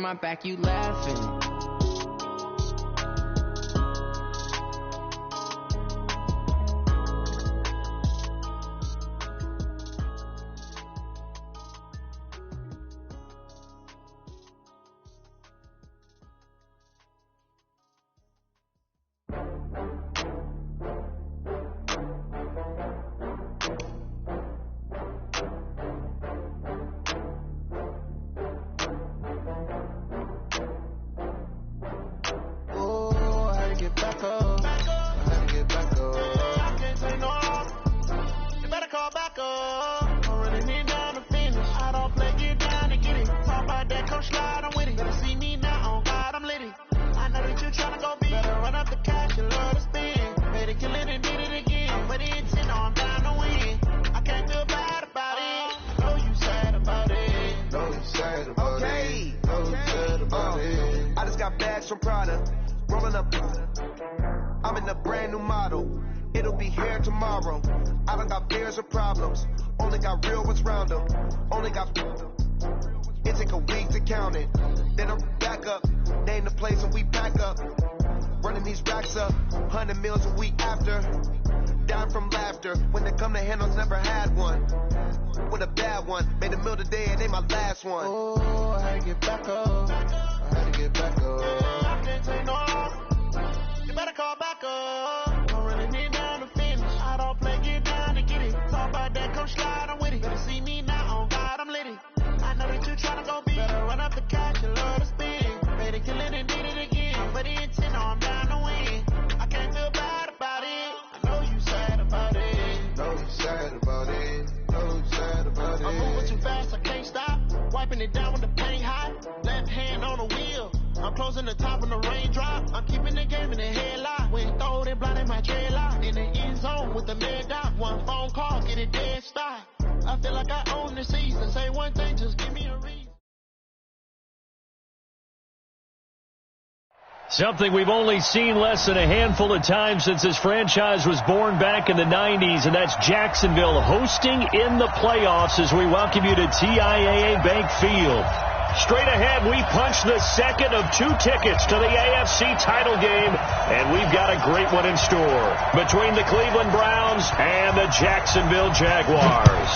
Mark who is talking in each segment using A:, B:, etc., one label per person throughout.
A: my back, you laughing.
B: I'm in a brand new model. It'll be here tomorrow. I don't got fears or problems. Only got real ones round them. Only got. It take a week to count it. Then I'm back up. Name the place and we back up. Running these racks up. 100 meals a week after. Dying from laughter. When they come to handles, never had one. With a bad one. Made a meal today and ain't my last one. Oh, I had to get back up. I had to get back up. I can't take no. You better call back up. I'm running it down to finish. I don't play, get down to get it. Talk about that, come slide, I'm with it. Better see me now, on God, I'm litty. I know that you tryna go big. Better run up the cash, you love to spin. Made it, kill it, and did it again. But the intent, no, I'm down to win. I can't feel bad about it. I know you sad about it. Know you sad about it. Know you sad about it. I'm moving too fast, I can't stop. Wiping it down with the paint hot. Left hand on the wheel. I'm closing the top when the raindrop. I'm keeping the game in the headlock. When throwed and blinded my dreadlock. In the end zone with the mid dot. One phone call, get it dead stop. I feel like I own the season. Say one thing, just give me a reason.
C: Something we've only seen less than a handful of times since this franchise was born back in the 90s, and that's Jacksonville hosting in the playoffs as we welcome you to TIAA Bank Field. Straight ahead, we punch the second of two tickets to the AFC title game, and we've got a great one in store between the Cleveland Browns and the Jacksonville Jaguars.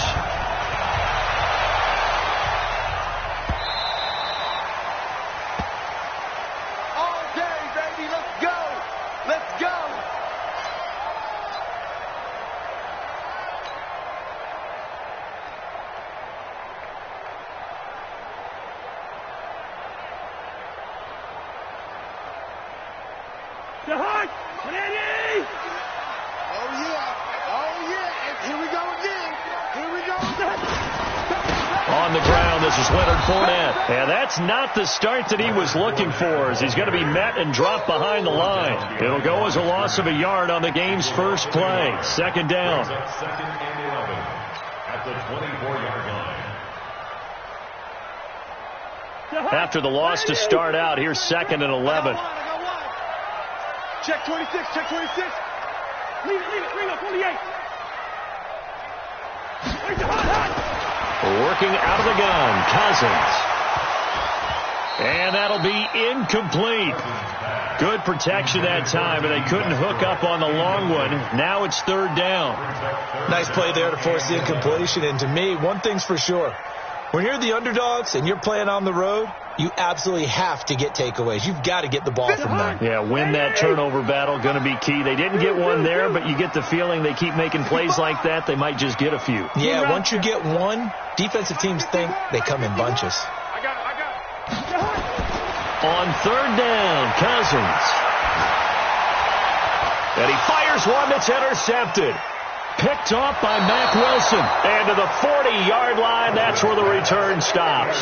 C: On the ground, this is Leonard Fournette. And that's not the start that he was looking for, as he's going to be met and dropped behind the line. It'll go as a loss of a yard on the game's first play. Second down.
D: Second and 11 at the 24-yard line.
C: After the loss to start out, here's second and 11.
E: Check 26, check 26. Leave it, bring up 28.
C: Working out of the gun, Cousins. And that'll be incomplete. Good protection that time, but they couldn't hook up on the long one. Now it's third down.
F: Nice play there to force the incompletion. And to me, one thing's for sure. When you're the underdogs and you're playing on the road, you absolutely have to get takeaways. You've got to get the ball from them.
C: Yeah, win that turnover battle, going to be key. They didn't get one there, but you get the feeling they keep making plays like that, they might just get a few.
F: Yeah, once you get one, defensive teams think they come in bunches.
E: I got it.
C: On third down, Cousins. And he fires one that's intercepted. Picked off by Mack Wilson. And to the 40-yard line, that's where the return stops.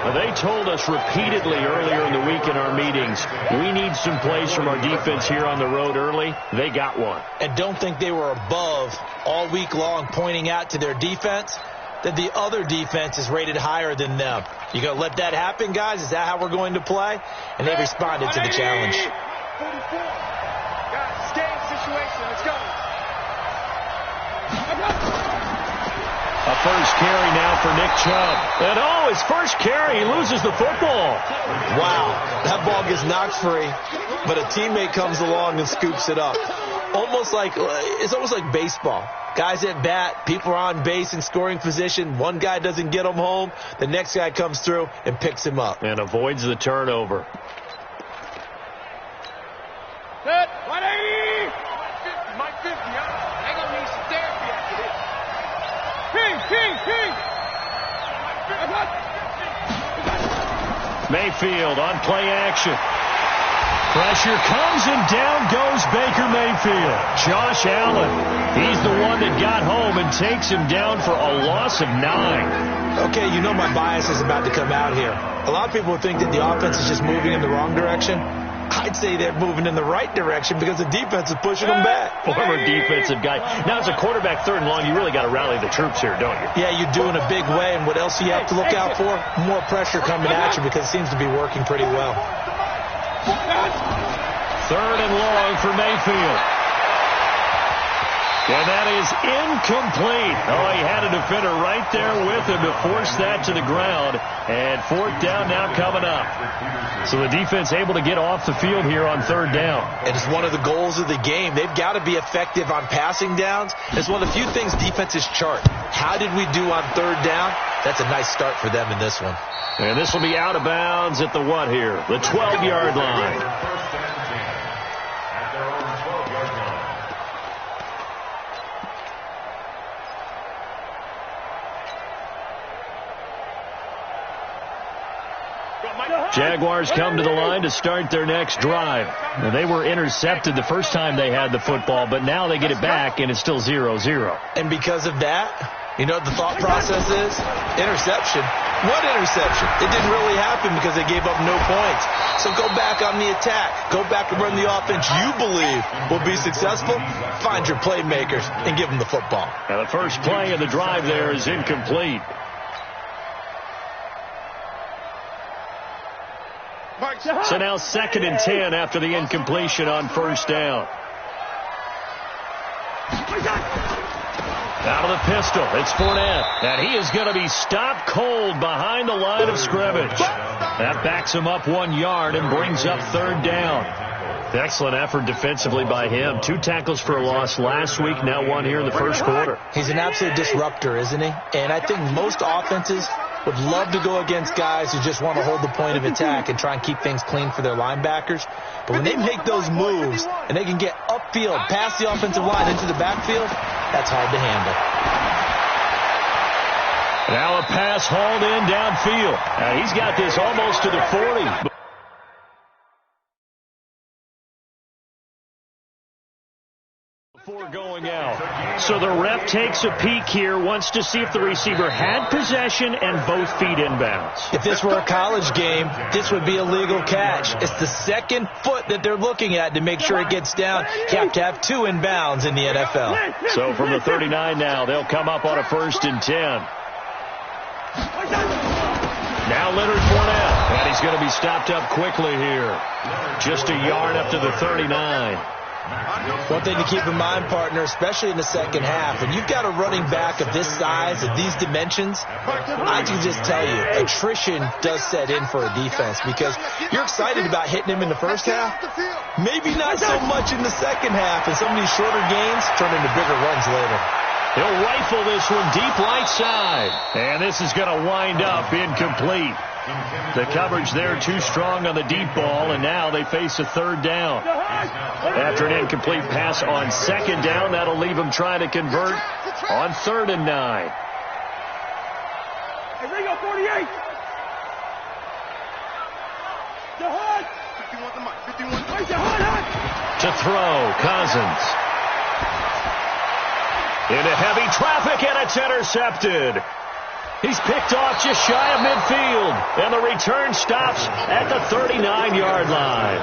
C: Now, they told us repeatedly earlier in the week in our meetings, we need some plays from our defense here on the road early. They got one.
F: And don't think they were above all week long pointing out to their defense that the other defense is rated higher than them. You going to let that happen, guys? Is that how we're going to play? And they responded to the challenge.
E: 44. Guys, stay in situation. Let's go.
C: A first carry now for Nick Chubb. And his first carry, he loses the football.
F: Wow, that ball gets knocked free, but a teammate comes along and scoops it up. It's almost like baseball. Guys at bat, people are on base in scoring position. One guy doesn't get him home. The next guy comes through and picks him up.
C: And avoids the turnover.
E: Set. 180. Mike 50. They're going to need some therapy after this. King.
C: Mayfield on play action. Pressure comes and down goes Baker Mayfield. Josh Allen, he's the one that got home and takes him down for a loss of 9.
F: Okay, you know my bias is about to come out here. A lot of people think that the offense is just moving in the wrong direction. I'd say they're moving in the right direction because the defense is pushing them back.
C: Former defensive guy. Now, as a quarterback, 3rd and long, you really got to rally the troops here, don't you?
F: Yeah, you do in a big way. And what else do you have to look out for? More pressure coming at you because it seems to be working pretty well.
C: 3rd and long for Mayfield. And that is incomplete. He had a defender right there with him to force that to the ground. And 4th down now coming up. So the defense able to get off the field here on 3rd down.
F: And it's one of the goals of the game. They've got to be effective on passing downs. It's one of the few things defenses chart. How did we do on 3rd down? That's a nice start for them in this one.
C: And this will be out of bounds at the what here? The 12-yard line. Jaguars come to the line to start their next drive. Now, they were intercepted the first time they had the football, but now they get it back, and it's still 0-0.
F: And because of that, you know what the thought process is? Interception. What interception? It didn't really happen because they gave up no points. So go back on the attack. Go back and run the offense you believe will be successful. Find your playmakers and give them the football.
C: Now, the first play of the drive there is incomplete. So now 2nd and 10 after the incompletion on 1st down. Out of the pistol, it's Fournette. And he is going to be stopped cold behind the line of scrimmage. That backs him up 1 yard and brings up 3rd down. Excellent effort defensively by him. 2 tackles for a loss last week, now 1 here in the first quarter.
F: He's an absolute disruptor, isn't he? And I think most offenses would love to go against guys who just want to hold the point of attack and try and keep things clean for their linebackers. But when they make those moves and they can get upfield, past the offensive line into the backfield, that's hard to handle.
C: Now a pass hauled in downfield. Now he's got this almost to the 40. Before going out. So the ref takes a peek here, wants to see if the receiver had possession and both feet inbounds.
F: If this were a college game, this would be a legal catch. It's the 2nd foot that they're looking at to make sure it gets down. You have to have 2 inbounds in the NFL.
C: So from the 39 now, they'll come up on a 1st and 10. Now Leonard Fournette, and he's going to be stopped up quickly here. Just a yard up to the 39.
F: One thing to keep in mind, partner, especially in the second half, when you've got a running back of this size, of these dimensions, I can just tell you, attrition does set in for a defense because you're excited about hitting him in the first half, maybe not so much in the second half, and some of these shorter gains turn into bigger runs later.
C: He'll rifle this one deep right side, and this is going to wind up incomplete. The coverage there too strong on the deep ball, and now they face a 3rd down. After an incomplete pass on 2nd down, that'll leave them trying to convert on 3rd and 9.
E: Hey, Ringo, 48. Jahan. 51. Where's Jahan?
C: To throw, Cousins. Into heavy traffic, and it's intercepted. He's picked off just shy of midfield, and the return stops at the 39-yard line.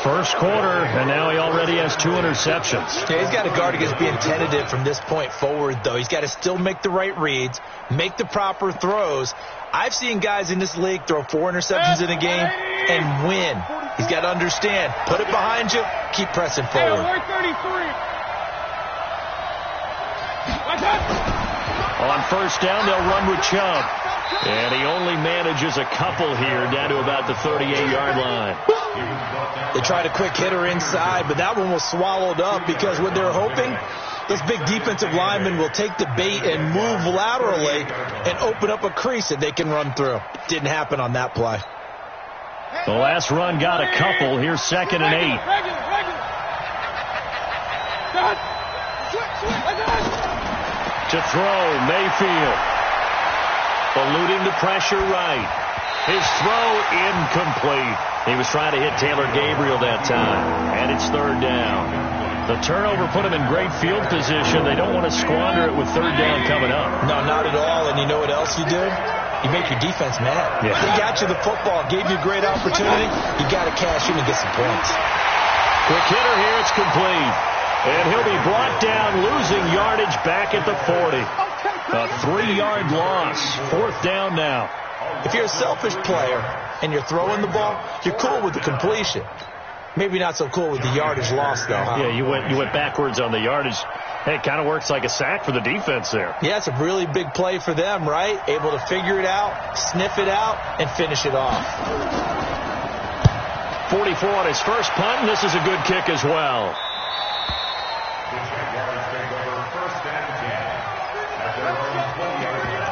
C: First quarter, and now he already has 2 interceptions.
F: Yeah, he's got to guard against being tentative from this point forward, though. He's got to still make the right reads, make the proper throws. I've seen guys in this league throw 4 interceptions in a game and win. He's got to understand, put it behind you, keep pressing forward.
C: On first down, they'll run with Chubb. And he only manages a couple here down to about the 38-yard line.
F: They tried a quick hitter inside, but that one was swallowed up because what they're hoping, those big defensive linemen will take the bait and move laterally and open up a crease that they can run through. Didn't happen on that play.
C: The last run got a couple. Here's 2nd and 8. To throw, Mayfield. Eluding the pressure right. His throw incomplete. He was trying to hit Taylor Gabriel that time. And it's 3rd down. The turnover put him in great field position. They don't want to squander it with 3rd down coming up.
F: No, not at all. And you know what else you do? You make your defense mad.
C: Yeah.
F: They got you the football, gave you a great opportunity. You got to cash in and get some points.
C: Quick hitter here. It's complete. And he'll be brought down, losing yardage back at the 40. A 3-yard loss. 4th down now.
F: If you're a selfish player and you're throwing the ball, you're cool with the completion. Maybe not so cool with the yardage loss, though. Huh?
C: Yeah, you went backwards on the yardage. Hey, it kind of works like a sack for the defense there.
F: Yeah, it's a really big play for them, right? Able to figure it out, sniff it out, and finish it off.
C: 44 on his first punt, and this is a good kick as well.
D: The Jaguars take over 1st and 10 at their own 20-yard line.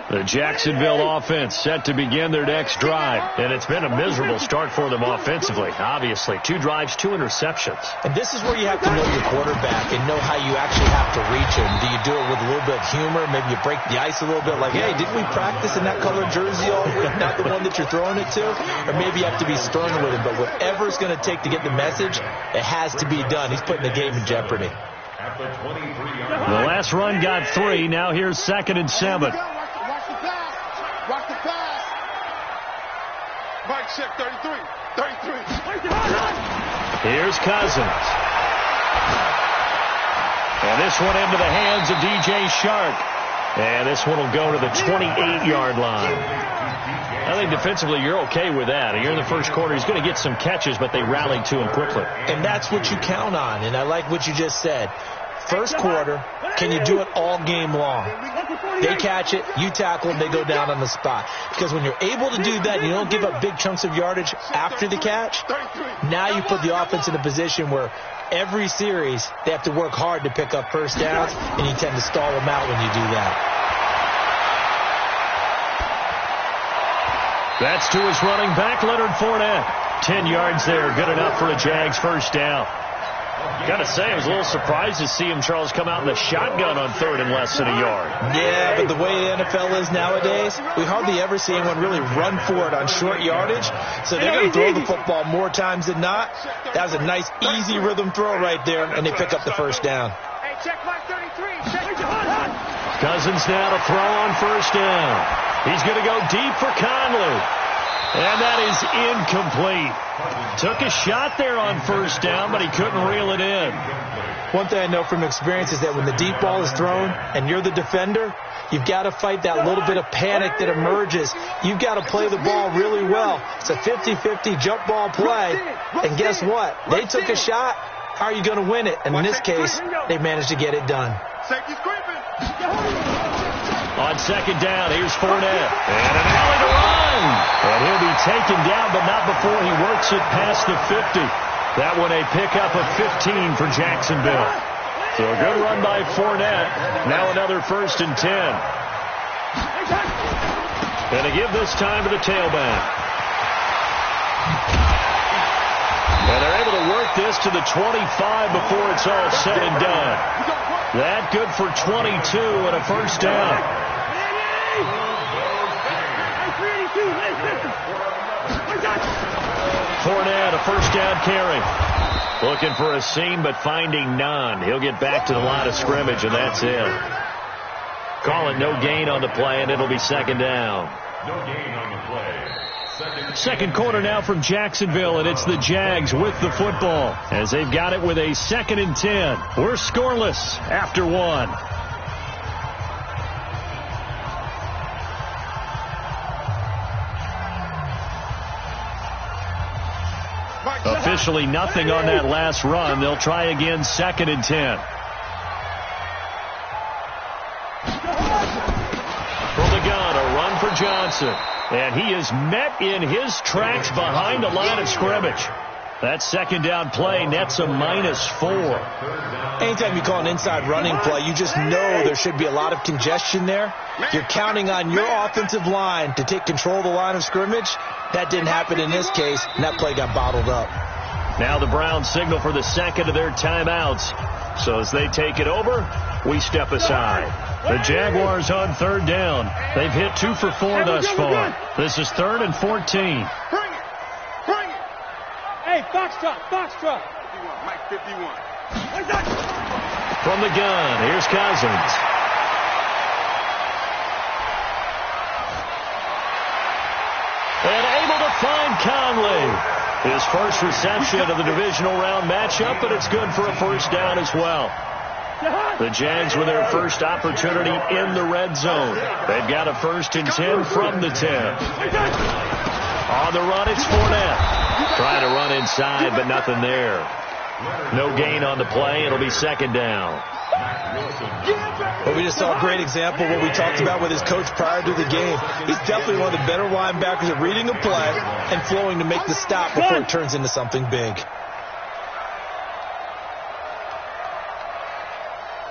C: The Jacksonville offense set to begin their next drive, and it's been a miserable start for them offensively. Obviously, 2 drives, 2 interceptions.
F: And this is where you have to know your quarterback and know how you actually have to reach him. Do you do it with a little bit of humor? Maybe you break the ice a little bit like, hey, didn't we practice in that colored jersey all week, not the one that you're throwing it to? Or maybe you have to be stern with him. But whatever it's going to take to get the message, it has to be done. He's putting the game in jeopardy.
D: At the 23-yard
C: The
D: line.
C: last run got 3. Now here's 2nd and 7.
E: Watch the pass. Mike check 33. 33.
C: Here's Cousins. And this one into the hands of DJ Shark. And this one will go to the 28-yard line. I think defensively you're okay with that. You're in the first quarter. He's going to get some catches, but they rallied to him quickly.
F: And that's what you count on. And I like what you just said. First quarter, can you do it all game long? They catch it, you tackle them, they go down on the spot. Because when you're able to do that, you don't give up big chunks of yardage after the catch, now you put the offense in a position where every series they have to work hard to pick up first downs, and you tend to stall them out when you do that.
C: That's to his running back, Leonard Fournette. 10 yards there, good enough for a Jags first down. Got to say, I was a little surprised to see him, Charles, come out in the shotgun on 3rd and less than a yard.
F: Yeah, but the way the NFL is nowadays, we hardly ever see anyone really run for it on short yardage. So they're going to throw the football more times than not. That was a nice, easy rhythm throw right there, and they pick up the first down.
E: Hey, check Mike 33. Check
C: Cousins now to throw on first down. He's going to go deep for Conley. And that is incomplete. Took a shot there on first down, but he couldn't reel it in.
F: One thing I know from experience is that when the deep ball is thrown and you're the defender, you've got to fight that little bit of panic that emerges. You've got to play the ball really well. It's a 50-50 jump ball play. And guess what? They took a shot. How are you going to win it? And in this case, they managed to get it done.
E: Safety's creeping.
C: On second down, here's Fournette. And an alley to run. And he'll be taken down, but not before he works it past the 50. That one a pickup of 15 for Jacksonville. So a good run by Fournette. Now another 1st and 10. And to give this time to the tailback. And they're able to work this to the 25 before it's all said and done. That good for 22 and a first down. Fournette, a first down carry. Looking for a seam, but finding none. He'll get back to the line of scrimmage, and that's it. Call it no gain on the play, and it'll be second down.
D: No gain on the play.
C: Second quarter now from Jacksonville, and it's the Jags with the football as they've got it with a 2nd and 10. We're scoreless after 1. officially nothing on that last run. They'll try again, 2nd and 10. From the gun, a run for Johnson. And he is met in his tracks behind the line of scrimmage. That 2nd down play nets a -4.
F: Anytime you call an inside running play, you just know there should be a lot of congestion there. You're counting on your offensive line to take control of the line of scrimmage. That didn't happen in this case, and that play got bottled up.
C: Now the Browns signal for the 2nd of their timeouts. So as they take it over, we step aside. The Jaguars on 3rd down. They've hit 2 for 4 thus far. This is 3rd and 14.
E: Hey, box truck. 51, Mike 51.
C: From the gun, here's Cousins. And able to find Conley. His first reception of the divisional round matchup, but it's good for a 1st down as well. The Jags with their first opportunity in the red zone. They've got a 1st and 10 from the 10. On the run, it's Fournette. Trying to run inside, but nothing there. No gain on the play. It'll be 2nd down.
F: Well, we just saw a great example of what we talked about with his coach prior to the game. He's definitely one of the better linebackers at reading a play and flowing to make the stop before it turns into something big.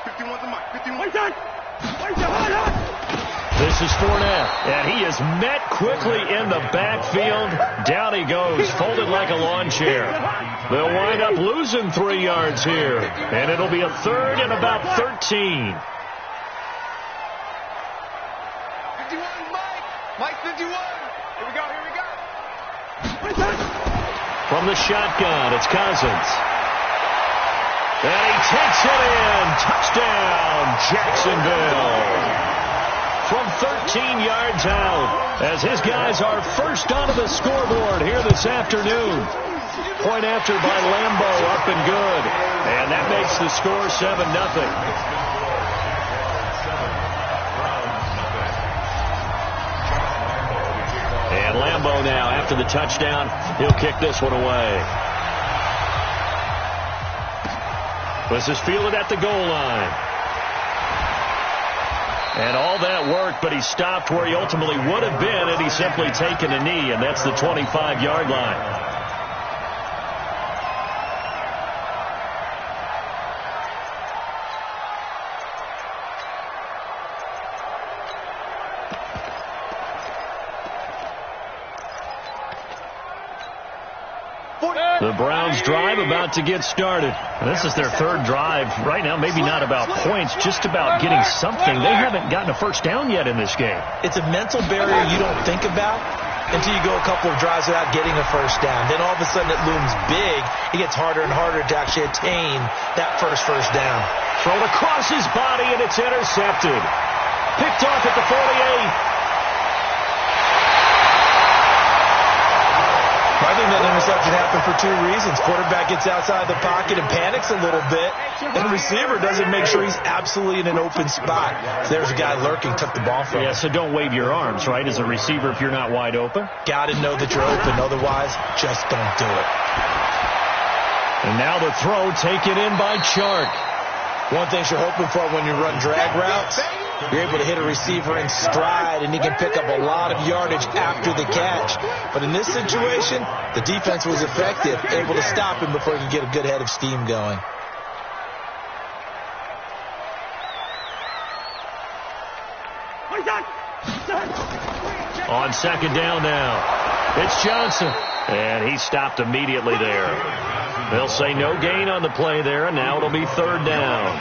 E: 51 to Mike. 51.
C: This is Fournette, and he is met quickly in the backfield. Down he goes, folded like a lawn chair. They'll wind up losing 3 yards here, and it'll be a 3rd and about 13.
E: 51, Mike 51. Here we go.
C: From the shotgun, it's Cousins. And he takes it in. Touchdown, Jacksonville. From 13 yards out, as his guys are first onto the scoreboard here this afternoon. Point after by Lambo, up and good. And that makes the score 7-0. And Lambo now, after the touchdown, he'll kick this one away. This is fielded at the goal line. And all that work, but he stopped where he ultimately would have been had he simply taken a knee, and that's the 25-yard line. The Browns drive about to get started. This is their 3rd drive. Right now, maybe not about points, just about getting something. They haven't gotten a 1st down yet in this game.
F: It's a mental barrier you don't think about until you go a couple of drives without getting a 1st down. Then all of a sudden it looms big. It gets harder and harder to actually attain that first down.
C: Thrown across his body, and it's intercepted. Picked off at the 48.
F: I think that interception happened for 2 reasons. Quarterback gets outside the pocket and panics a little bit, and the receiver doesn't make sure he's absolutely in an open spot. So there's a guy lurking, took the ball from him.
C: Yeah, so don't wave your arms, right, as a receiver if you're not wide open.
F: Got to know that you're open. Otherwise, just don't do it.
C: And now the throw taken in by Chark.
F: One thing you're hoping for when you run drag routes, you're able to hit a receiver in stride, and he can pick up a lot of yardage after the catch. But in this situation, the defense was effective, able to stop him before he could get a good head of steam going.
C: On 2nd down now, it's Johnson, and he stopped immediately there. They'll say no gain on the play there, and now it'll be 3rd down.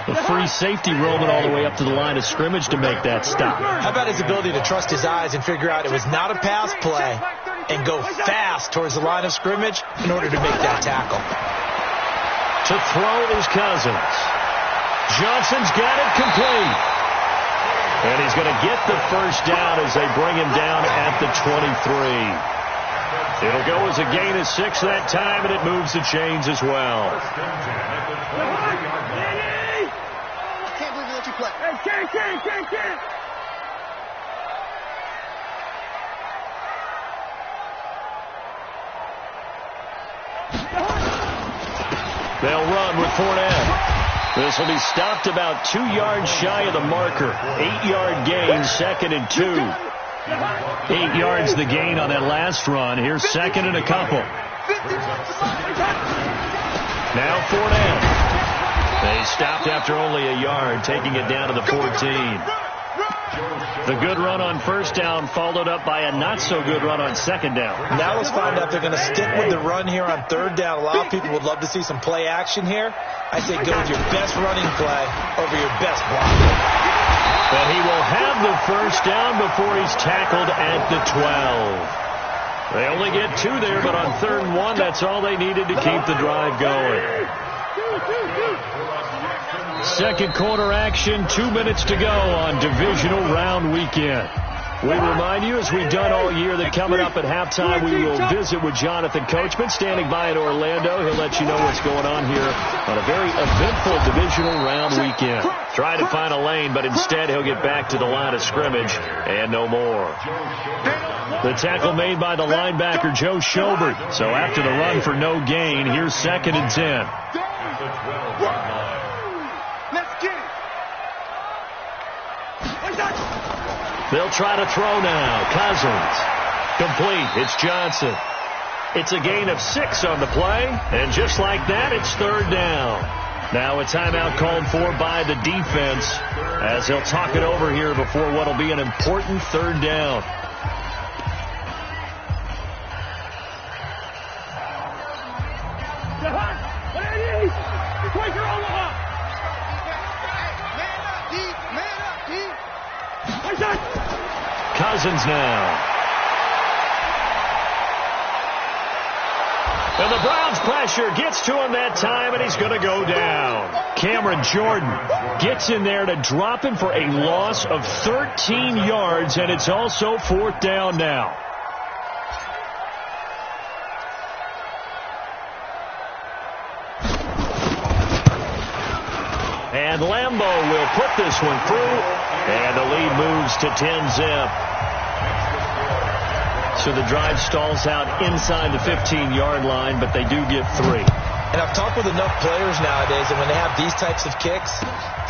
C: The free safety roaming all the way up to the line of scrimmage to make that stop.
F: How about his ability to trust his eyes and figure out it was not a pass play and go fast towards the line of scrimmage in order to make that tackle.
C: To throw is Cousins. Johnson's got it complete. And he's going to get the 1st down as they bring him down at the 23. It'll go as a gain of 6 that time, and it moves the chains as well.
E: Can't believe we let you play. Can't.
C: They'll run with Fournette. This will be stopped about 2 yards shy of the marker. 8-yard gain, 2nd and 2. 8 yards the gain on that last run. Here's 2nd and a couple. Now Fournette. They stopped after only a yard, taking it down to the 14. The good run on first down followed up by a not-so-good run on second down.
F: Now let's find out if they're going to stick with the run here on third down. A lot of people would love to see some play action here. I say go with your best running play over your best blocking.
C: But he will have the first down before he's tackled at the 12. They only get 2 there, but on 3rd and 1, that's all they needed to keep the drive going. Second quarter action, 2 minutes to go on divisional round weekend. We remind you, as we've done all year, that coming up at halftime, we will visit with Jonathan Coachman, standing by in Orlando. He'll let you know what's going on here on a very eventful divisional round weekend. Try to find a lane, but instead he'll get back to the line of scrimmage and no more. The tackle made by the linebacker, Joe Schobert. So after the run for no gain, here's 2nd and 10.
E: Let's get it.
C: They'll try to throw now. Cousins. Complete. It's Johnson. It's a gain of 6 on the play. And just like that, it's 3rd down. Now a timeout called for by the defense as they'll talk it over here before what will be an important 3rd down. Cousins now. And the Browns pressure gets to him that time, and he's going to go down. Cameron Jordan gets in there to drop him for a loss of 13 yards, and it's also 4th down now. And Lambeau will put this one through, and the lead moves to 10-zip. So the drive stalls out inside the 15-yard line, but they do get 3.
F: And I've talked with enough players nowadays that when they have these types of kicks,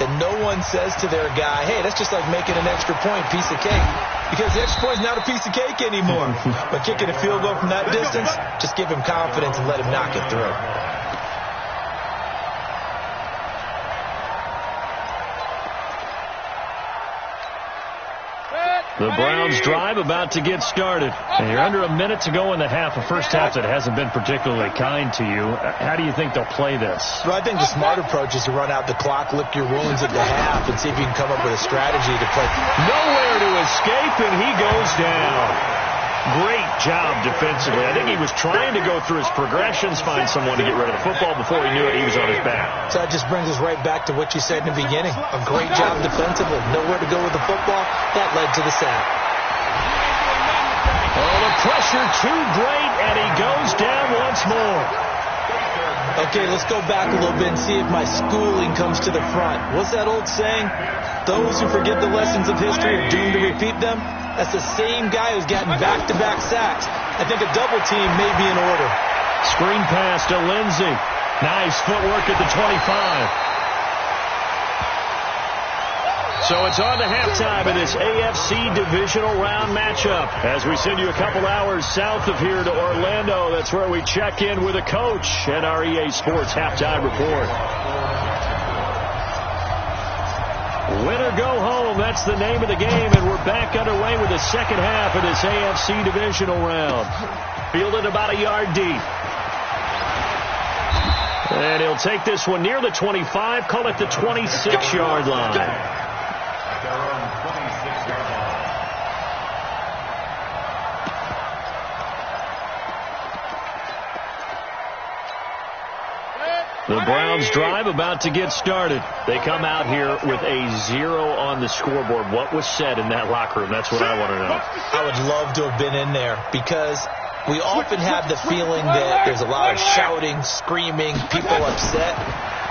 F: that no one says to their guy, hey, that's just like making an extra point, piece of cake. Because the extra point is not a piece of cake anymore. But kicking a field goal from that distance, just give him confidence and let him knock it through.
C: The Browns drive about to get started. And you're under a minute to go in the half, a first half that hasn't been particularly kind to you. How do you think they'll play this?
F: Well, I think the smart approach is to run out the clock, lick your wounds at the half, and see if you can come up with a strategy to play.
C: Nowhere to escape, and he goes down. Great job defensively. I think he was trying to go through his progressions, find someone to get rid of the football. Before he knew it, he was on his back.
F: So that just brings us right back to what you said in the beginning. A great job defensively. Nowhere to go with the football. That led to the sack.
C: Oh, the pressure too great, and he goes down once more.
F: Okay, let's go back a little bit and see if my schooling comes to the front. What's that old saying? Those who forget the lessons of history are doomed to repeat them. That's the same guy who's gotten back-to-back sacks. I think a double team may be in order.
C: Screen pass to Lindsey. Nice footwork at the 25. So it's on to halftime of this AFC divisional round matchup. As we send you a couple hours south of here to Orlando, that's where we check in with a coach and our EA Sports halftime report. Win or go home, that's the name of the game, and we're back underway with the second half of this AFC divisional round. Fielded about a yard deep. And he'll take this one near the 25, call it the 26-yard line. The Browns drive about to get started. They come out here with a 0 on the scoreboard. What was said in that locker room? That's what I want to know.
F: I would love to have been in there because we often have the feeling that there's a lot of shouting, screaming, people upset.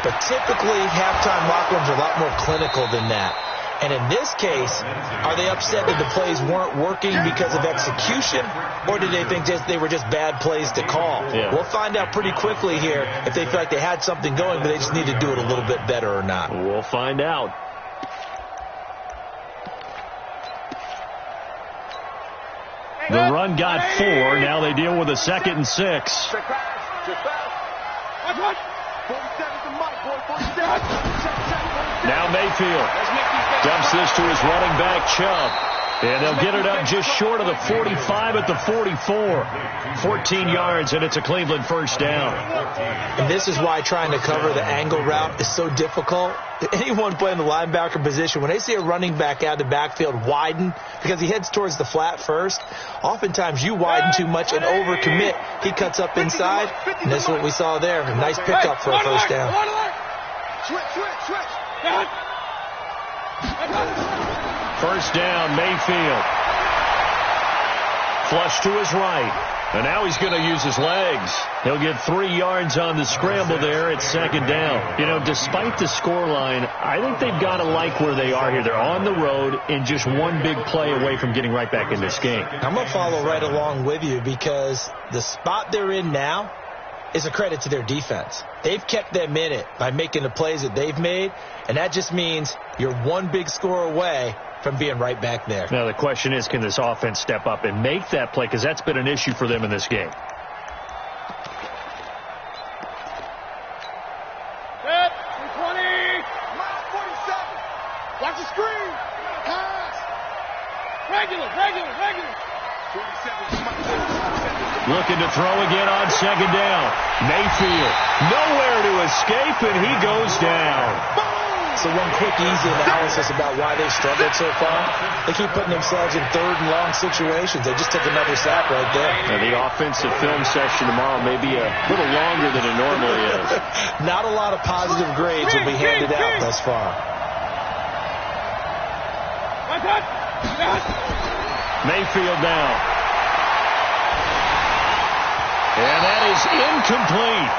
F: But typically, halftime locker rooms are a lot more clinical than that. And in this case, are they upset that the plays weren't working because of execution, or did they think they were just bad plays to call?
C: Yeah.
F: We'll find out pretty quickly here if they feel like they had something going, but they just need to do it a little bit better or not.
C: We'll find out. The run got 4. Now they deal with a 2nd and 6. Now Mayfield dumps this to his running back, Chubb. And they'll get it up just short of the 45 at the 44. 14 yards, and it's a Cleveland first down.
F: And this is why trying to cover the angle route is so difficult. Anyone playing the linebacker position, when they see a running back out of the backfield widen, because he heads towards the flat first, oftentimes you widen too much and overcommit. He cuts up inside, and that's what we saw there. A nice pickup for a first down.
E: Switch.
C: First down, Mayfield. Flush to his right. And now he's going to use his legs. He'll get 3 yards on the scramble there at 2nd down. You know, despite the scoreline, I think they've got to like where they are here. They're on the road and just one big play away from getting right back in this game.
F: I'm going to follow right along with you because the spot they're in now is a credit to their defense. They've kept them in it by making the plays that they've made, and that just means you're one big score away from being right back there.
C: Now the question is, can this offense step up and make that play? Because that's been an issue for them in this game.
E: Set. 220. 47. Watch the screen. Pass. Regular. 47.
C: Looking to throw again on 2nd down. Mayfield nowhere to escape, and he goes down.
F: So one quick, easy analysis about why they struggled so far. They keep putting themselves in 3rd and long situations. They just took another sack right there.
C: And the offensive film session tomorrow may be a little longer than it normally is.
F: Not a lot of positive grades will be handed out thus far.
C: Mayfield now. And that is incomplete.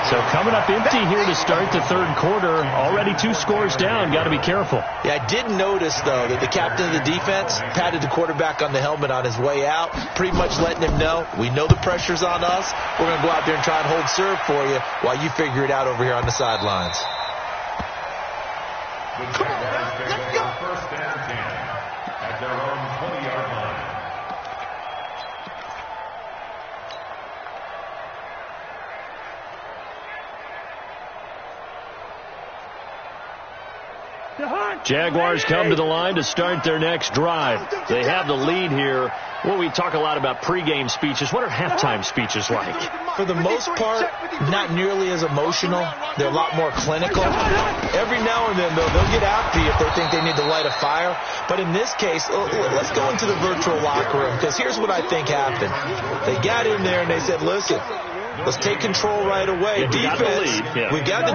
C: So coming up empty here to start the 3rd quarter. Already 2 scores down. Got to be careful.
F: Yeah, I did notice, though, that the captain of the defense patted the quarterback on the helmet on his way out, pretty much letting him know, we know the pressure's on us. We're going to go out there and try and hold serve for you while you figure it out over here on the sidelines.
D: The Jaguars take over first and 10 at their own 20-yard line.
C: Jaguars come to the line to start their next drive. They have the lead here. Well, we talk a lot about pregame speeches. What are halftime speeches like?
F: For the most part, not nearly as emotional. They're a lot more clinical. Every now and then, though, they'll get after you if they think they need to light a fire. But in this case, let's go into the virtual locker room, because here's what I think happened. They got in there and they said, listen, let's take control right away.
C: Yeah,
F: defense, we got the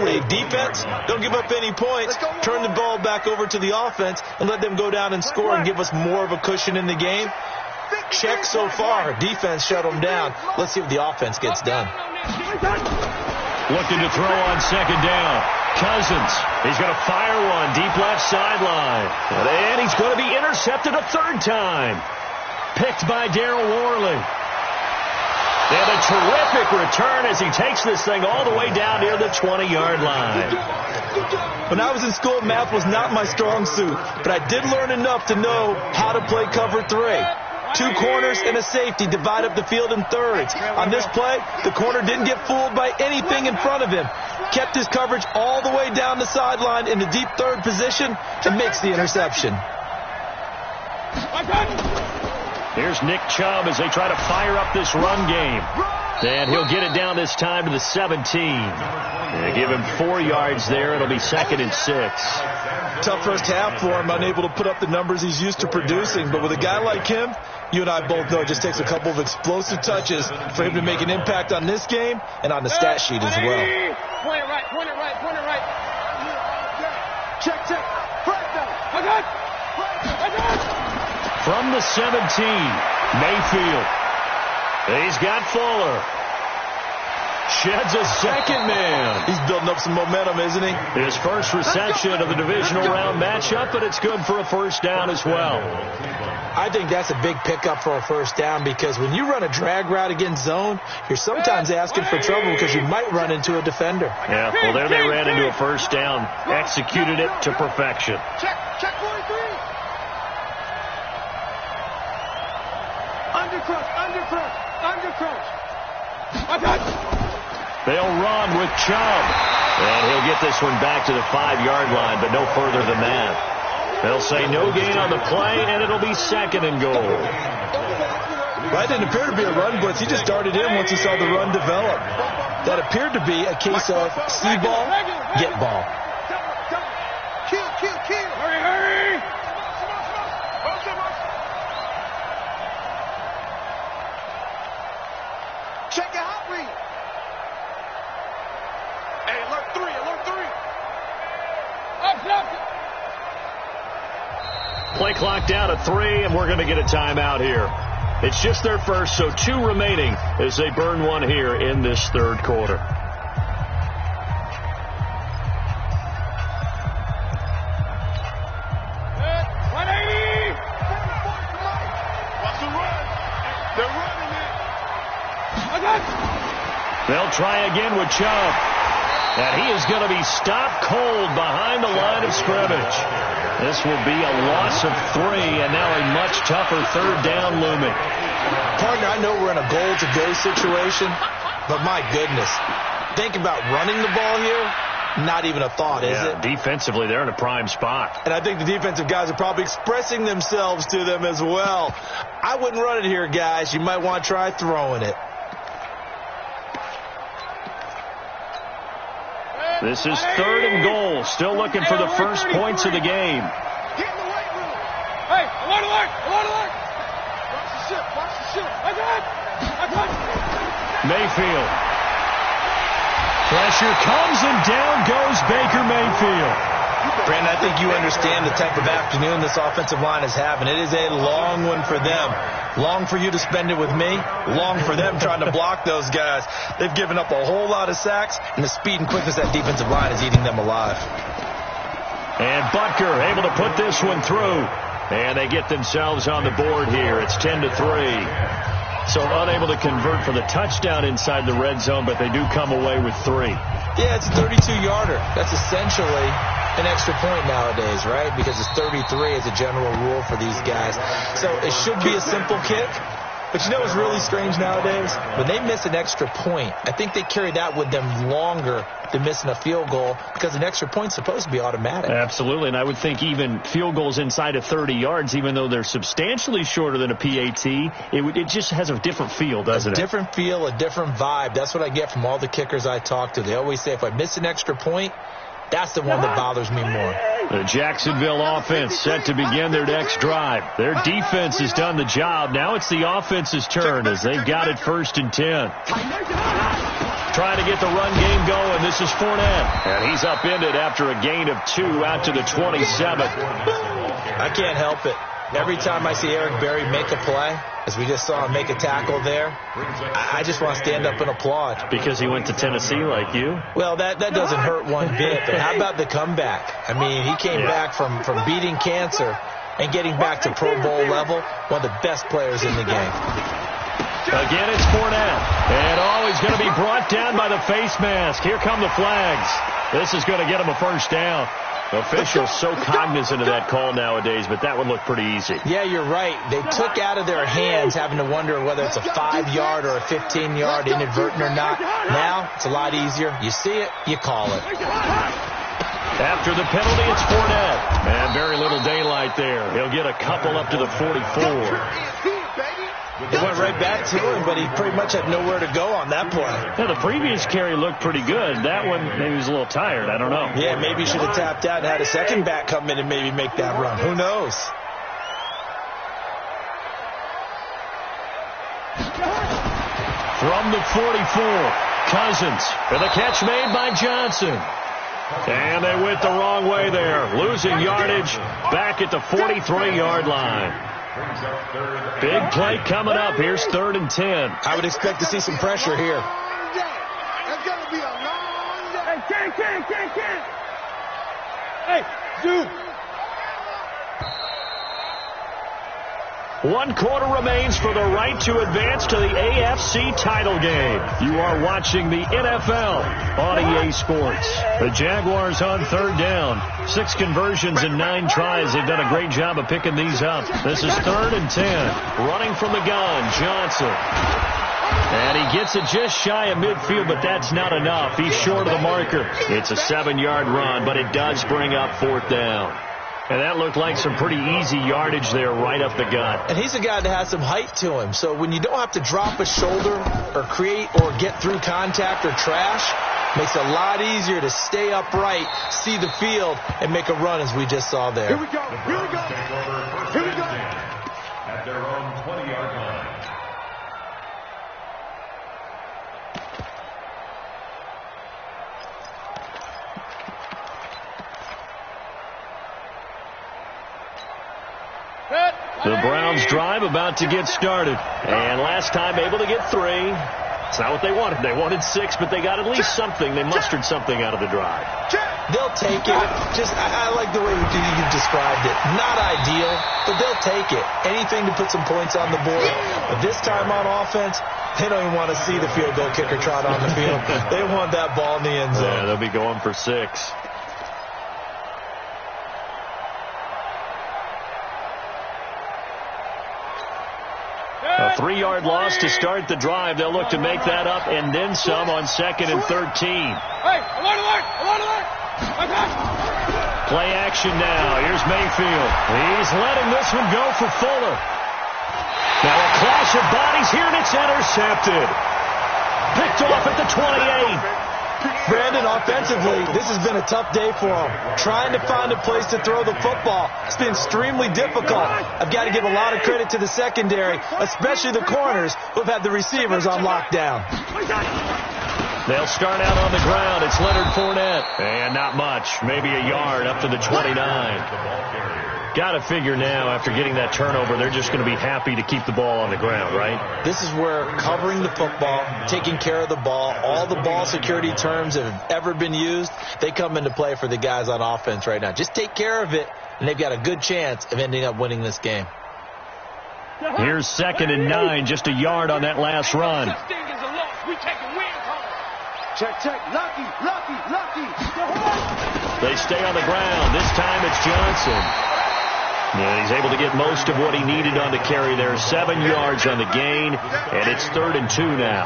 F: lead. Defense, don't give up any points. Turn the ball back over to the offense and let them go down and score and give us more of a cushion in the game. Check so far. Defense shut them down. Let's see what the offense gets done.
C: Looking to throw on 2nd down. Cousins. He's going to fire one deep left sideline. And he's going to be intercepted a 3rd time. Picked by Darryl Worley. And a terrific return as he takes this thing all the way down near the 20-yard line.
F: When I was in school, math was not my strong suit, but I did learn enough to know how to play cover 3. 2 corners and a safety divide up the field in thirds. On this play, the corner didn't get fooled by anything in front of him. Kept his coverage all the way down the sideline in the deep 3rd position and makes the interception.
C: Here's Nick Chubb as they try to fire up this run game. And he'll get it down this time to the 17. They give him 4 yards there. It'll be 2nd and 6.
F: Tough first half for him, unable to put up the numbers he's used to producing. But with a guy like him, you and I both know it just takes a couple of explosive touches for him to make an impact on this game and on the stat sheet as well.
E: Point it right. Check.
C: From the 17, Mayfield. He's got Fuller. Sheds a 2nd man.
F: He's building up up some momentum, isn't he?
C: His first reception of the divisional round matchup, but it's good for a first down as well.
F: I think that's a big pickup for a first down because when you run a drag route against zone, you're sometimes asking for trouble because you might run into a defender.
C: Yeah, well, there they ran into a first down, executed it to perfection.
E: Check 43. Under crunch.
C: They'll run with Chubb, and he'll get this one back to the 5-yard line, but no further than that. They'll say no gain on the play, and it'll be second and goal.
F: That didn't appear to be a run blitz. He just darted in once he saw the run develop. That appeared to be a case of see ball, get ball.
E: Kill. Hurry. Check your hot read. Hey, alert 3.
C: Play clock down to 3, and we're going to get a timeout here. It's just their first, so 2 remaining as they burn one here in this third quarter. They'll try again with Chubb. And he is going to be stopped cold behind the line of scrimmage. This will be a loss of 3, and now a much tougher third down looming.
F: Partner, I know we're in a goal-to-go situation, but my goodness. Think about running the ball here. Not even a thought, is it?
C: Defensively, they're in a prime spot.
F: And I think the defensive guys are probably expressing themselves to them as well. I wouldn't run it here, guys. You might want to try throwing it.
C: This is third and goal. Still looking for the first points of the game.
E: Get in the weight room. Hey, alert. Watch the ship. I got it.
C: Mayfield. Pressure comes, and down goes Baker Mayfield.
F: Brandon, I think you understand the type of afternoon this offensive line is having. It is a long one for them. Long for you to spend it with me. Long for them trying to block those guys. They've given up a whole lot of sacks, and the speed and quickness of that defensive line is eating them alive.
C: And Butker able to put this one through. And they get themselves on the board here. It's 10-3. So unable to convert for the touchdown inside the red zone, but they do come away with 3.
F: Yeah, it's a 32-yarder. That's essentially an extra point nowadays, right? Because it's 33 as a general rule for these guys. So it should be a simple kick. But you know what's really strange nowadays? When they miss an extra point, I think they carry that with them longer than missing a field goal because an extra point's supposed to be automatic.
C: Absolutely, and I would think even field goals inside of 30 yards, even though they're substantially shorter than a PAT, it just has a different feel, doesn't it?
F: A different feel, a different vibe. That's what I get from all the kickers I talk to. They always say if I miss an extra point, that's the one that bothers me more.
C: The Jacksonville offense set to begin their next drive. Their defense has done the job. Now it's the offense's turn as they've got it 1st and 10. Trying to get the run game going. This is Fournette. And he's upended after a gain of 2 out to the 27.
F: I can't help it. Every time I see Eric Berry make a play, as we just saw him make a tackle there, I just want to stand up and applaud.
C: Because he went to Tennessee like you?
F: Well, that doesn't hurt one bit. But how about the comeback? I mean, he came back from beating cancer and getting back to Pro Bowl level, one of the best players in the game.
C: Again, it's Fournette. And he's going to be brought down by the face mask. Here come the flags. This is going to get him a first down. Officials so cognizant of that call nowadays, but that would look pretty easy.
F: Yeah, you're right. They took out of their hands having to wonder whether it's a 5-yard or a 15-yard inadvertent or not. Now, it's a lot easier. You see it, you call it.
C: After the penalty, it's Fournette. And very little daylight there. He'll get a couple up to the 44.
F: It went right back to him, but he pretty much had nowhere to go on that play.
C: Yeah, the previous carry looked pretty good. That one, maybe he was a little tired. I don't know.
F: Yeah, maybe he should have tapped out and had a second back come in and maybe make that run. Who knows?
C: From the 44, Cousins for the catch made by Johnson. And they went the wrong way there, losing yardage back at the 43-yard line. Big play coming up. Here's 3rd and 10.
F: I would expect to see some pressure here.
E: That's going to be a long day. Can't. Hey, dude.
C: 1 quarter remains for the right to advance to the AFC title game. You are watching the NFL on EA Sports. The Jaguars on 3rd down. 6 conversions and 9 tries. They've done a great job of picking these up. This is 3rd and 10. Running from the gun, Johnson. And he gets it just shy of midfield, but that's not enough. He's short of the marker. It's a 7-yard run, but it does bring up 4th down. And that looked like some pretty easy yardage there right up the gut.
F: And he's a guy that has some height to him. So when you don't have to drop a shoulder or create or get through contact or trash, makes it a lot easier to stay upright, see the field, and make a run as we just saw there.
E: Here we go.
D: At their own 20-yard line.
C: The Browns drive about to get started. And last time able to get 3. It's not what they wanted. They wanted 6, but they got at least something. They mustered something out of the drive.
F: They'll take it. I like the way you described it. Not ideal, but they'll take it. Anything to put some points on the board. But this time on offense, they don't even want to see the field goal kicker trot on the field. They want that ball in the end zone.
C: Yeah, they'll be going for 6. A 3-yard loss to start the drive. They'll look to make that up and then some on 2nd and 13.
E: Hey, alert!
C: Play action now. Here's Mayfield. He's letting this one go for Fuller. Now a clash of bodies here, and it's intercepted. Picked off at the 28.
F: Brandon, offensively, this has been a tough day for him. Trying to find a place to throw the football. It's been extremely difficult. I've got to give a lot of credit to the secondary, especially the corners who have had the receivers on lockdown.
C: They'll start out on the ground. It's Leonard Fournette. And not much. Maybe a yard up to the 29. Got to figure now, after getting that turnover, they're just going to be happy to keep the ball on the ground, right?
F: This is where covering the football, taking care of the ball, all the ball security terms that have ever been used, they come into play for the guys on offense right now. Just take care of it, and they've got a good chance of ending up winning this game.
C: Here's 2nd and 9, just a yard on that last run.
E: Check. Lucky.
C: They stay on the ground. This time it's Johnson. And he's able to get most of what he needed on the carry there. 7 yards on the gain, and it's 3rd and 2 now.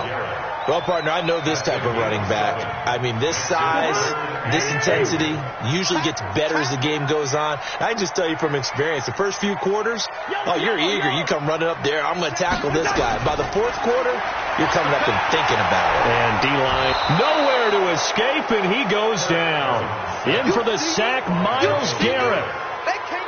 F: Well, partner, I know this type of running back. I mean, this size, this intensity usually gets better as the game goes on. I just tell you from experience, the first few quarters, you're eager. You come running up there, I'm going to tackle this guy. By the 4th quarter, you're coming up and thinking about it.
C: And D-line nowhere to escape, and he goes down. In for the sack, Myles Garrett.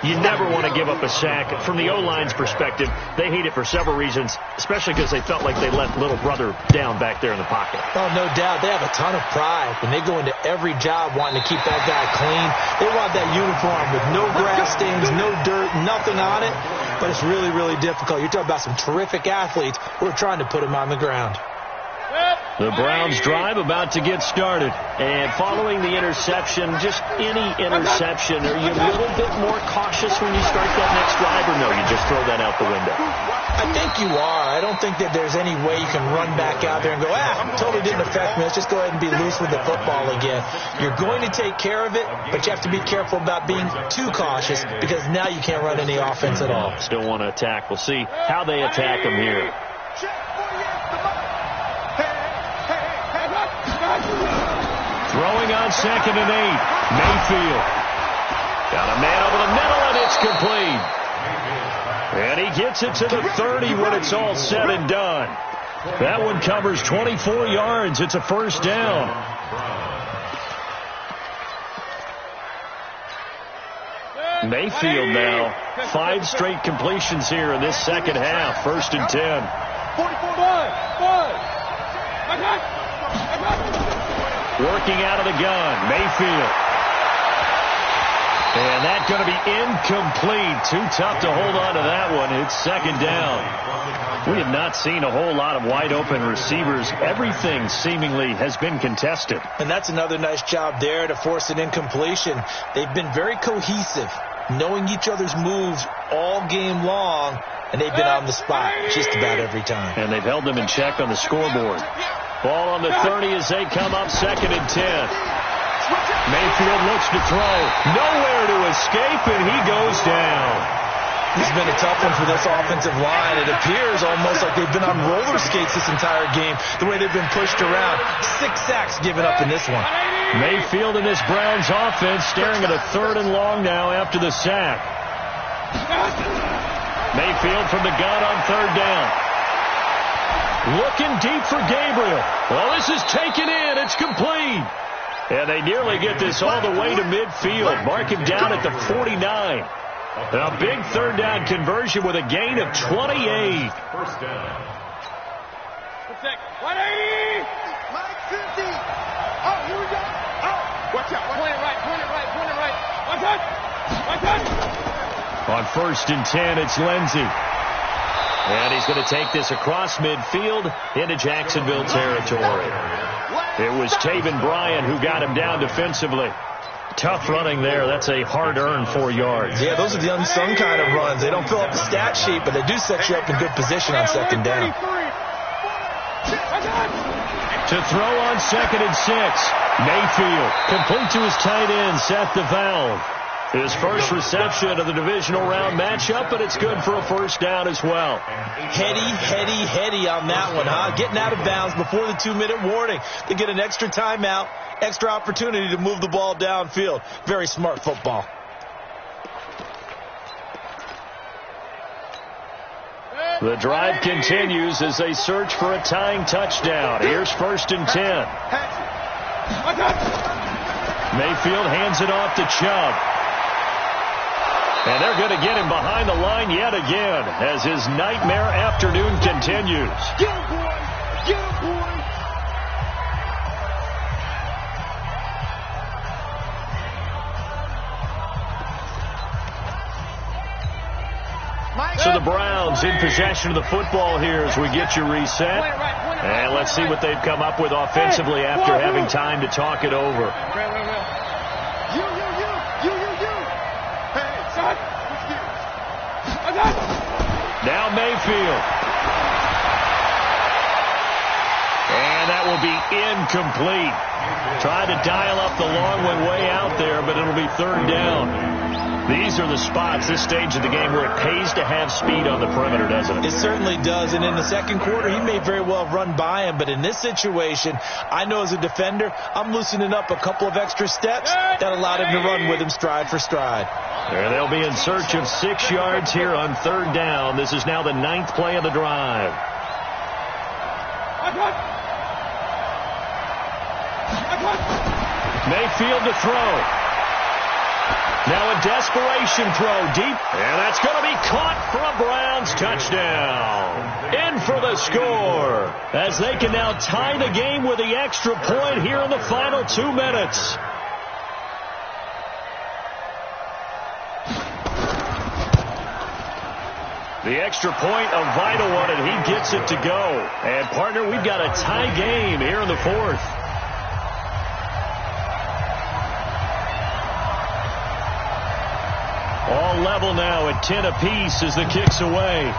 C: You never want to give up a sack. From the O-line's perspective, they hate it for several reasons, especially because they felt like they let little brother down back there in the pocket.
F: Oh, no doubt. They have a ton of pride when they go into every job wanting to keep that guy clean. They want that uniform with no grass stains, no dirt, nothing on it. But it's really, really difficult. You're talking about some terrific athletes who are trying to put him on the ground.
C: The Browns drive about to get started. And following the interception, just any interception, are you a little bit more cautious when you start that next drive, or no, you just throw that out the window?
F: I think you are. I don't think that there's any way you can run back out there and go, totally didn't affect me. Let's just go ahead and be loose with the football again. You're going to take care of it, but you have to be careful about being too cautious because now you can't run any offense at all.
C: Still want to attack. We'll see how they attack them here. Throwing on 2nd and 8. Mayfield. Got a man over the middle, and it's complete. And he gets it to the 30 when it's all said and done. That one covers 24 yards. It's a 1st down. Mayfield now. 5 straight completions here in this second half. 1st and 10. Working out of the gun. Mayfield. And that's going to be incomplete. Too tough to hold on to that one. It's second down. We have not seen a whole lot of wide-open receivers. Everything seemingly has been contested.
F: And that's another nice job there to force an incompletion. They've been very cohesive, knowing each other's moves all game long, and they've been on the spot just about every time.
C: And they've held them in check on the scoreboard. Ball on the 30 as they come up second and 10. Mayfield looks to throw. Nowhere to escape, and he goes down.
F: This has been a tough one for this offensive line. It appears almost like they've been on roller skates this entire game, the way they've been pushed around. 6 sacks given up in this one.
C: Mayfield in this Browns offense staring at a 3rd and long now after the sack. Mayfield from the gun on 3rd down. Looking deep for Gabriel. Well, this is taken in. It's complete. And they nearly get this all the way to midfield. Mark him down at the 49. A big 3rd down conversion with a gain of 28.
D: First down.
E: 180! Mike 50! Oh, here we go! Oh! Watch out! Point it right! Watch out!
C: On 1st and 10, it's Lindsey. And he's going to take this across midfield into Jacksonville territory. It was Taven Bryan who got him down defensively. Tough running there. That's a hard-earned 4 yards.
F: Yeah, those are the unsung kind of runs. They don't fill up the stat sheet, but they do set you up in good position on 2nd down.
C: To throw on 2nd and 6. Mayfield complete to his tight end, Seth DeValve. His first reception of the divisional round matchup, but it's good for a 1st down as well.
F: Heady on that one, huh? Getting out of bounds before the 2-minute warning. They get an extra timeout, extra opportunity to move the ball downfield. Very smart football.
C: The drive continues as they search for a tying touchdown. Here's 1st and 10. Mayfield hands it off to Chubb. And they're going to get him behind the line yet again as his nightmare afternoon continues.
E: Get him, boys! Get him, boys!
C: So the Browns in possession of the football here as we get you reset. And let's see what they've come up with offensively after having time to talk it over. Now Mayfield. And that will be incomplete. Tried to dial up the long one way out there, but it'll be 3rd down. These are the spots, this stage of the game, where it pays to have speed on the perimeter, doesn't it?
F: It certainly does. And in the 2nd quarter, he may very well run by him. But in this situation, I know as a defender, I'm loosening up a couple of extra steps that allowed him to run with him stride for stride.
C: There they'll be in search of 6 yards here on 3rd down. This is now the 9th play of the drive. Mayfield to throw. Now a desperation throw deep, and that's going to be caught for a Browns touchdown. In for the score, as they can now tie the game with the extra point here in the final 2 minutes. The extra point, a vital one, and he gets it to go. And, partner, we've got a tie game here in the 4th. All level now at 10 apiece as the kick's away.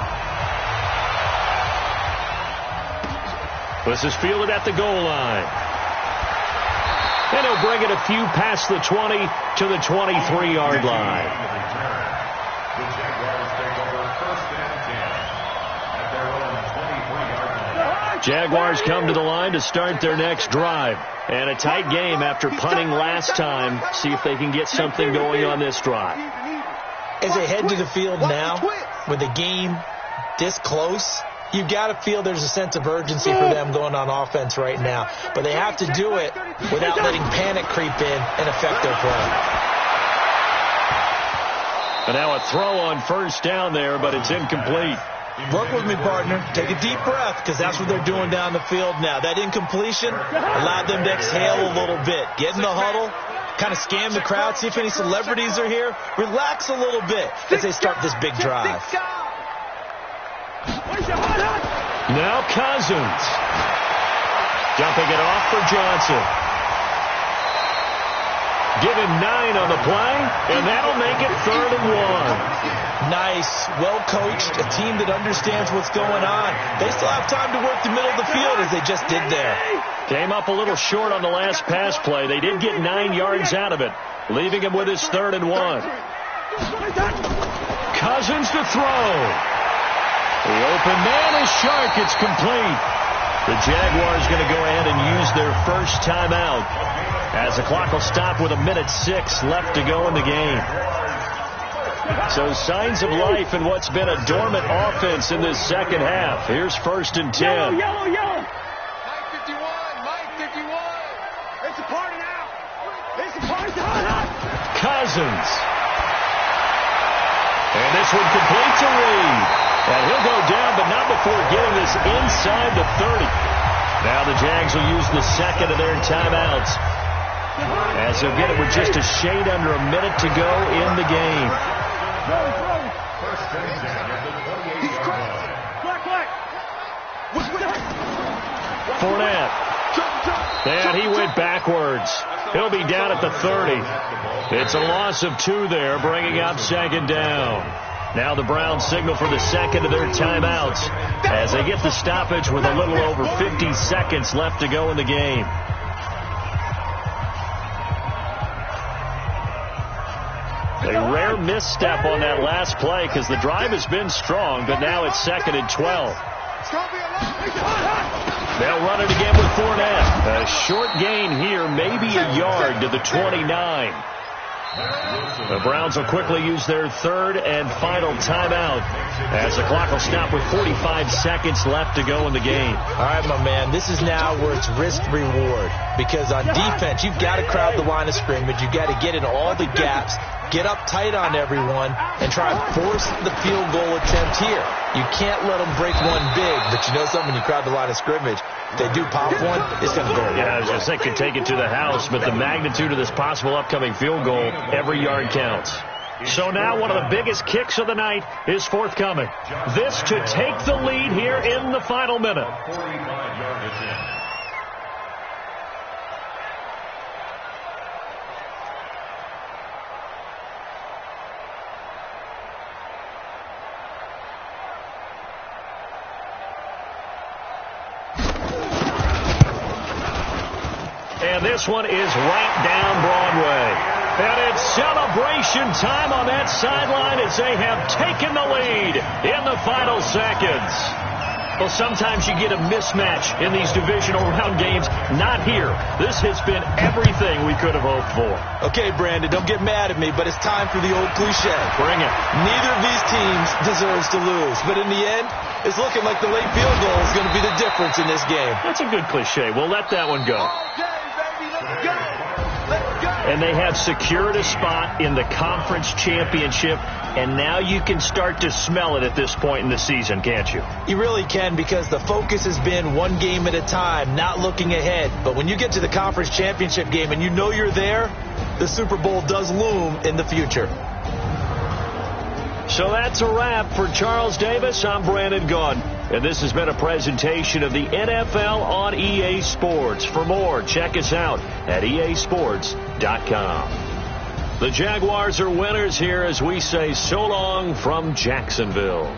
C: This is fielded at the goal line. And he'll bring it a few past the 20 to the 23-yard line.
D: The Jaguars take over 1st and 10 at their own 23-yard line.
C: Jaguars come to the line to start their next drive. And a tight game after punting last time. See if they can get something going on this drive.
F: As they head to the field now, with the game this close, you've got to feel there's a sense of urgency for them going on offense right now. But they have to do it without letting panic creep in and affect their play.
C: And now a throw on 1st down there, but it's incomplete.
F: Work with me, partner. Take a deep breath, because that's what they're doing down the field now. That incompletion allowed them to exhale a little bit. Get in the huddle, kind of scan the crowd, see if any celebrities are here. Relax a little bit as they start this big drive.
C: Now Cousins. Dumping it off for Johnson. Give him 9 on the play, and that'll make it 3rd and 1.
F: Nice, well-coached, a team that understands what's going on. They still have time to work the middle of the field as they just did there.
C: Came up a little short on the last pass play. They did get 9 yards out of it, leaving him with his 3rd and 1. Cousins to throw. The open man is Shark. It's complete. The Jaguars going to go ahead and use their first timeout as the clock will stop with 1:06 left to go in the game. So signs of life in what's been a dormant offense in this second half. Here's 1st and 10.
E: Yellow. Mike 51. It's a party now.
C: Cousins. And this one complete to Reed. And he'll go down, but not before getting this inside the 30. Now the Jags will use the second of their timeouts, as they'll get it with just a shade under a minute to go in the game. Fournette. And he went backwards. He'll be down at the 30. It's a loss of 2 there, bringing up 2nd down. Now the Browns signal for the second of their timeouts as they get the stoppage with a little over 50 seconds left to go in the game. A rare misstep on that last play because the drive has been strong, but now it's 2nd and 12. They'll run it again with Fournette. A short gain here, maybe a yard to the 29. The Browns will quickly use their 3rd and final timeout as the clock will stop with 45 seconds left to go in the game.
F: All right, my man, this is now where it's risk-reward, because on defense, you've got to crowd the line of scrimmage. You've got to get in all the gaps, get up tight on everyone, and try and force the field goal attempt here. You can't let them break one big, but you know something, when you crowd the line of scrimmage, if they do pop one, it's going to go.
C: Yeah, I was just thinking take it to the house, but the magnitude of this possible upcoming field goal, every yard counts. So now one of the biggest kicks of the night is forthcoming. This to take the lead here in the final minute.
D: 45-yard attempt.
C: And this one is right down Broadway. And it's celebration time on that sideline as they have taken the lead in the final seconds. Well, sometimes you get a mismatch in these divisional round games. Not here. This has been everything we could have hoped for.
F: Okay, Brandon, don't get mad at me, but it's time for the old cliche.
C: Bring it.
F: Neither of these teams deserves to lose, but in the end, it's looking like the late field goal is going to be the difference in this game.
C: That's a good cliche. We'll let that one go. And they have secured a spot in the conference championship, and now you can start to smell it at this point in the season, can't you?
F: You really can, because the focus has been one game at a time, not looking ahead. But when you get to the conference championship game and you know you're there, the Super Bowl does loom in the future.
C: So that's a wrap for Charles Davis. I'm Brandon Gaudin, and this has been a presentation of the NFL on EA Sports. For more, check us out at easports.com. The Jaguars are winners here as we say so long from Jacksonville.